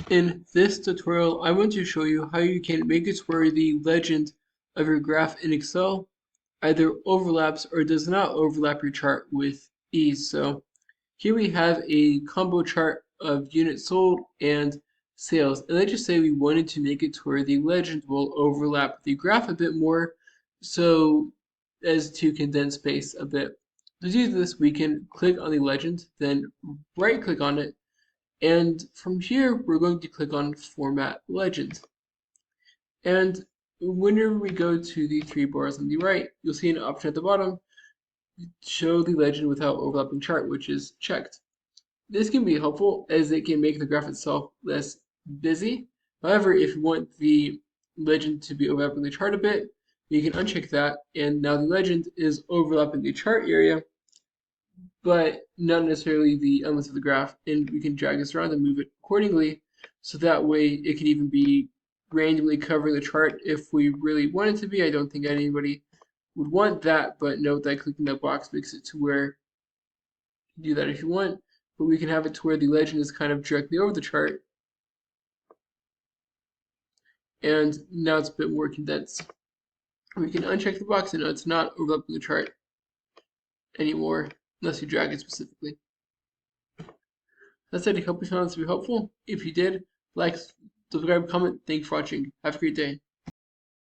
In this tutorial, I want to show you how you can make it where the legend of your graph in Excel either overlaps or does not overlap your chart with ease. So here we have a combo chart of units sold and sales. And let's just say we wanted to make it to where the legend will overlap the graph a bit more so as to condense space a bit. To do this, we can click on the legend, then right click on it, and from here, we're going to click on Format Legend. And whenever we go to the three bars on the right, you'll see an option at the bottom, Show the Legend Without Overlapping Chart, which is checked. This can be helpful as it can make the graph itself less busy. However, if you want the legend to be overlapping the chart a bit, you can uncheck that, and now the legend is overlapping the chart area, but not necessarily the elements of the graph, and we can drag this around and move it accordingly, so that way it can even be randomly covering the chart if we really want it to be. I don't think anybody would want that, but note that clicking that box makes it to where you do that if you want, but we can have it to where the legend is kind of directly over the chart, and now it's a bit more condensed. We can uncheck the box and now it's not overlapping the chart anymore, unless you drag it specifically. That said, I hope you found this to be helpful. If you did, like, subscribe, comment. Thanks for watching. Have a great day.